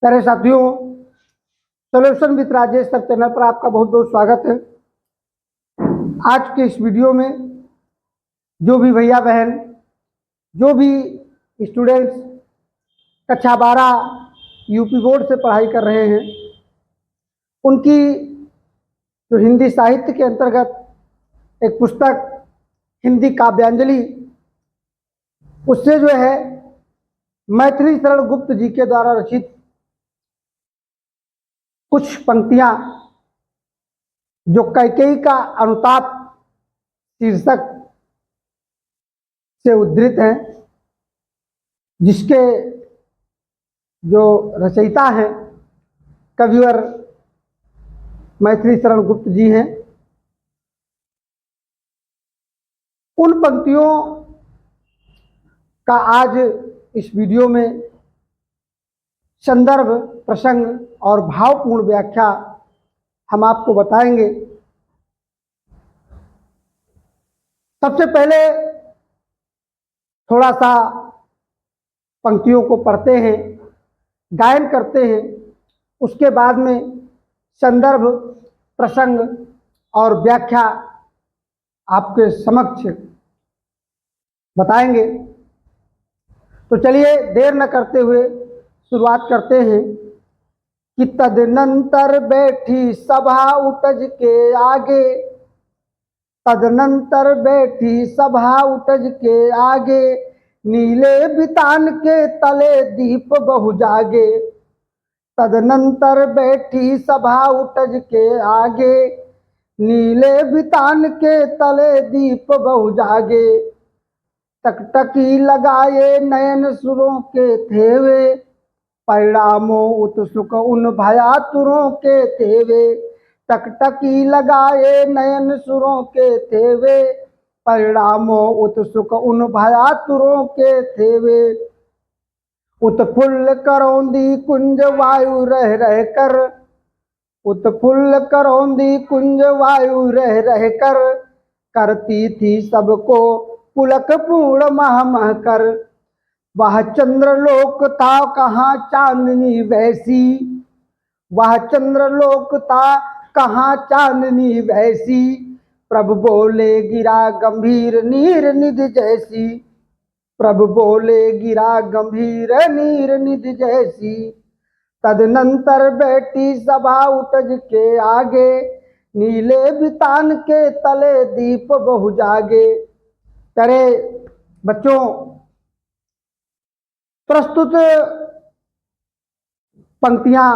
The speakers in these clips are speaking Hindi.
प्यारे साथियों, solution with Rajesh sir channel पर आपका बहुत बहुत स्वागत है। आज के इस वीडियो में जो भी भैया बहन, जो भी स्टूडेंट्स कक्षा 12 यूपी बोर्ड से पढ़ाई कर रहे हैं, उनकी जो हिंदी साहित्य के अंतर्गत एक पुस्तक हिंदी काव्यांजलि, उससे जो है मैथिली शरण गुप्त जी के द्वारा रचित कुछ पंक्तियां जो कैकेयी का अनुताप शीर्षक से उद्धृत हैं, जिसके जो रचयिता हैं कविवर मैथिली शरण गुप्त जी हैं। उन पंक्तियों का आज इस वीडियो में संदर्भ, प्रसंग और भावपूर्ण व्याख्या हम आपको बताएंगे। सबसे पहले थोड़ा सा पंक्तियों को पढ़ते हैं, गायन करते हैं, उसके बाद में संदर्भ, प्रसंग और व्याख्या आपके समक्ष बताएंगे। तो चलिए देर न करते हुए शुरुआत करते हैं कि तदनंतर बैठी सभा उठज के आगे, तदनंतर बैठी सभा उठज के आगे, नीले बितान के तले दीप बहु जागे। तदनंतर बैठी सभा उठज के आगे, नीले बितान के तले दीप बहु जागे। टकटकी लगाए नयन सुरों के थेवे, परिणामों उत्सुक उन भयातुरों के थेवे। टकटकी लगाए नयन सुरों के थेवे, परिणामों उत्सुक उन भयातुरों के थेवे। उत्फुल्ल करौंदी कुंज वायु रह रह कर, उत्फुल्ल करौंदी कुंज वायु रह रह कर, करती थी सबको पुलक पूर्ण मह मह कर। वह चंद्रलोक था कहाँ चांदनी वैसी, वह चंद्रलोक था कहाँ चांदनी वैसी, प्रभु बोले गिरा गंभीर नीर निधि जैसी, प्रभु बोले गिरा गंभीर नीर निधि जैसी। तदनंतर बैठी सभा उठज के आगे, नीले बितान के तले दीप बहु जागे। प्यारे बच्चों, प्रस्तुत पंक्तियां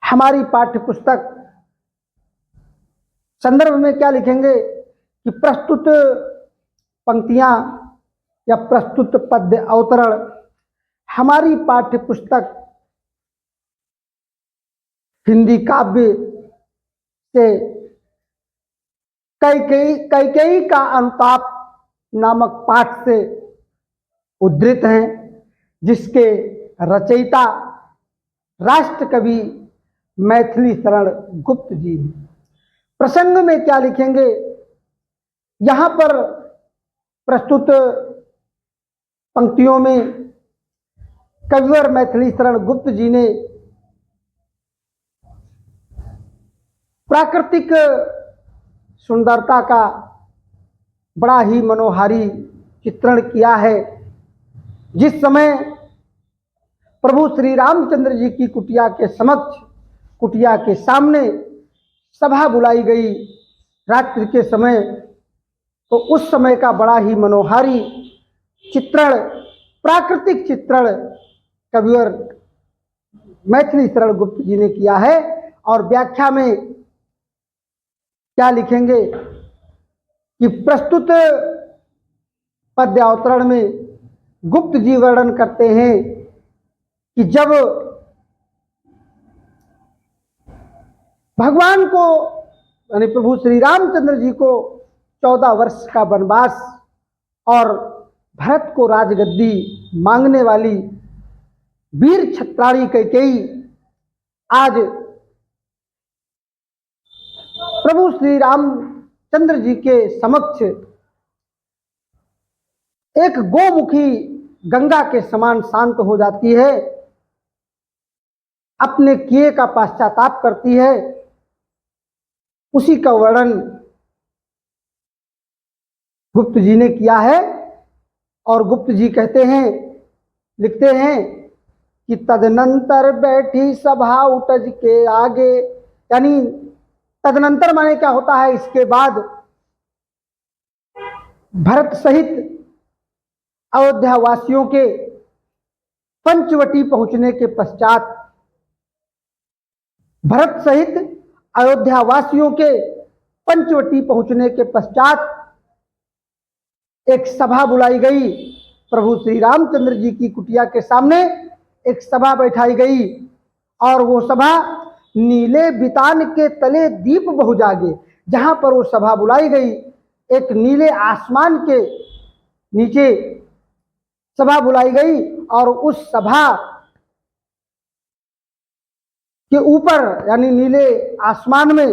हमारी पाठ्य पुस्तक संदर्भ में क्या लिखेंगे कि प्रस्तुत पंक्तियां या प्रस्तुत पद्य अवतरण हमारी पाठ्य पुस्तक हिंदी काव्य से कैकेयी का अनुताप नामक पाठ से उद्धृत हैं, जिसके रचयिता राष्ट्र कवि मैथिली शरण गुप्त जी हैं। प्रसंग में क्या लिखेंगे, यहाँ पर प्रस्तुत पंक्तियों में कविवर मैथिली शरण गुप्त जी ने प्राकृतिक सुंदरता का बड़ा ही मनोहारी चित्रण किया है। जिस समय प्रभु श्री रामचंद्र जी की कुटिया के समक्ष, कुटिया के सामने सभा बुलाई गई रात्रि के समय, तो उस समय का बड़ा ही मनोहारी चित्रण, प्राकृतिक चित्रण कविवर मैथिली शरण गुप्त जी ने किया है। और व्याख्या में क्या लिखेंगे कि प्रस्तुत पद्य अवतरण में गुप्त जी वर्णन करते हैं कि जब भगवान को यानी प्रभु श्री रामचंद्र जी को 14 वर्ष का वनवास और भरत को राजगद्दी मांगने वाली वीर छत्राणी कैकेयी आज प्रभु श्री रामचंद्र जी के समक्ष एक गोमुखी गंगा के समान शांत हो जाती है अपने किए का पश्चाताप करती है, उसी का वर्णन गुप्त जी ने किया है। और गुप्त जी कहते हैं, लिखते हैं कि तदनंतर बैठी सभा उटज के आगे, यानी तदनंतर माने क्या होता है, इसके बाद भरत सहित अयोध्या वासियों के पंचवटी पहुंचने के पश्चात, भरत सहित अयोध्या वासियों के पंचवटी पहुंचने के पश्चात एक सभा बुलाई गई। प्रभु श्री रामचंद्र जी की कुटिया के सामने एक सभा बैठाई गई और वो सभा नीले बितान के तले दीप बहु जागे। जहां पर वो सभा बुलाई गई, एक नीले आसमान के नीचे सभा बुलाई गई और उस सभा के ऊपर यानी नीले आसमान में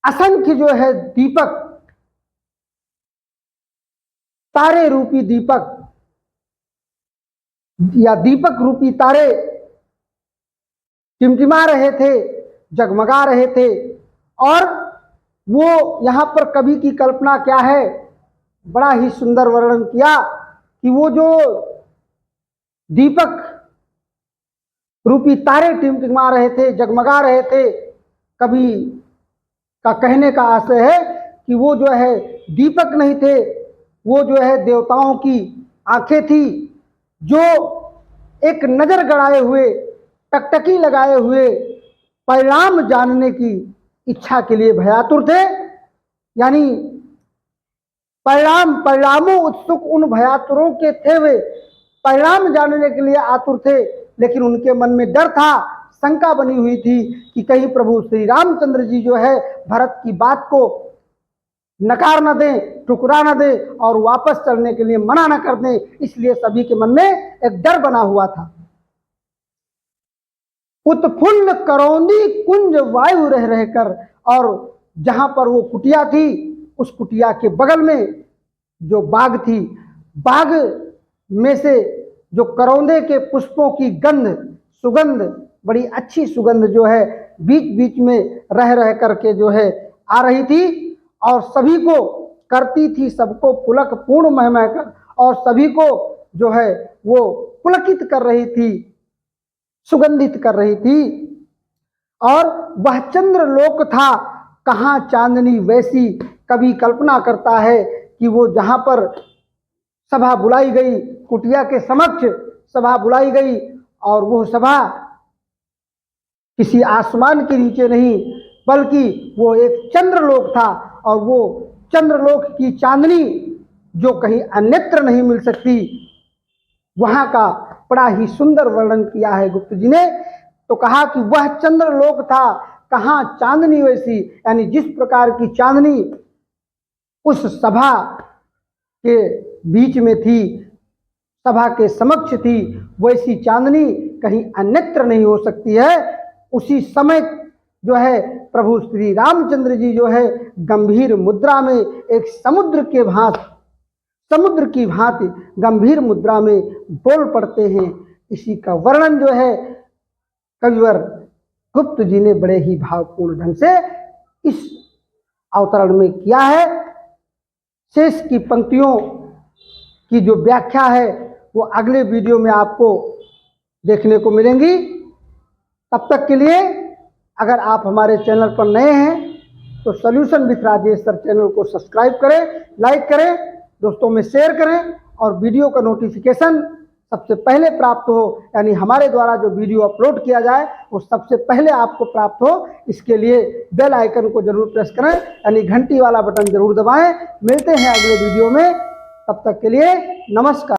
असंख्य जो है दीपक, तारे रूपी दीपक या दीपक रूपी तारे टिमटिमा रहे थे, जगमगा रहे थे। और वो यहाँ पर कवि की कल्पना क्या है, बड़ा ही सुंदर वर्णन किया कि वो जो दीपक रूपी तारे टिमटिमा रहे थे, जगमगा रहे थे, कवि का कहने का आशय है कि वो जो है दीपक नहीं थे, वो जो है देवताओं की आंखें थी, जो एक नजर गड़ाए हुए, टकटकी लगाए हुए परिणाम जानने की इच्छा के लिए भयातुर थे। यानी परिणामों उत्सुक उन भयातुरों के थे, वे परिणाम जानने के लिए आतुर थे, लेकिन उनके मन में डर था, शंका बनी हुई थी कि कहीं प्रभु श्री रामचंद्र जी जो है भरत की बात को नकार न दें, ठुकरा न दें और वापस चलने के लिए मना न कर दें। इसलिए सभी के मन में एक डर बना हुआ था। उत्फुल्ल करौंदी कुंज वायु रह रहकर, और जहां पर वो कुटिया थी, उस कुटिया के बगल में जो बाग थी, बाग में से जो करौंदे के पुष्पों की गंध, सुगंध, बड़ी अच्छी सुगंध जो है बीच बीच में रह रह करके जो है आ रही थी और सभी को करती थी, सबको पुलक पूर्ण महमह कर, और सभी को जो है वो पुलकित कर रही थी, सुगंधित कर रही थी। और वह चंद्रलोक था, कहाँ चांदनी वैसी। कभी कल्पना करता है कि वो जहां पर सभा बुलाई गई, कुटिया के समक्ष सभा बुलाई गई, और वो सभा किसी आसमान के नीचे नहीं, बल्कि वो एक चंद्रलोक था, और वो चंद्रलोक की चांदनी जो कहीं अन्यत्र नहीं मिल सकती, वहां का बड़ा ही सुंदर वर्णन किया है गुप्त जी ने। तो कहा कि वह चंद्रलोक था, कहाँ चांदनी वैसी, यानी जिस प्रकार की चांदनी उस सभा के बीच में थी, सभा के समक्ष थी, वैसी चांदनी कहीं अन्यत्र नहीं हो सकती है। उसी समय जो है प्रभु श्री रामचंद्र जी जो है गंभीर मुद्रा में एक समुद्र की भांति गंभीर मुद्रा में बोल पड़ते हैं। इसी का वर्णन जो है कविवर गुप्त जी ने बड़े ही भावपूर्ण ढंग से इस अवतरण में किया है। शेष की पंक्तियों की जो व्याख्या है वो अगले वीडियो में आपको देखने को मिलेंगी। तब तक के लिए अगर आप हमारे चैनल पर नए हैं तो solution with Rajesh sir channel को सब्सक्राइब करें, लाइक करें, दोस्तों में शेयर करें, और वीडियो का नोटिफिकेशन सबसे पहले प्राप्त हो, यानी हमारे द्वारा जो वीडियो अपलोड किया जाए वो सबसे पहले आपको प्राप्त हो, इसके लिए बेल आइकन को जरूर प्रेस करें, यानी घंटी वाला बटन जरूर दबाएं। मिलते हैं अगले वीडियो में, तब तक के लिए नमस्कार।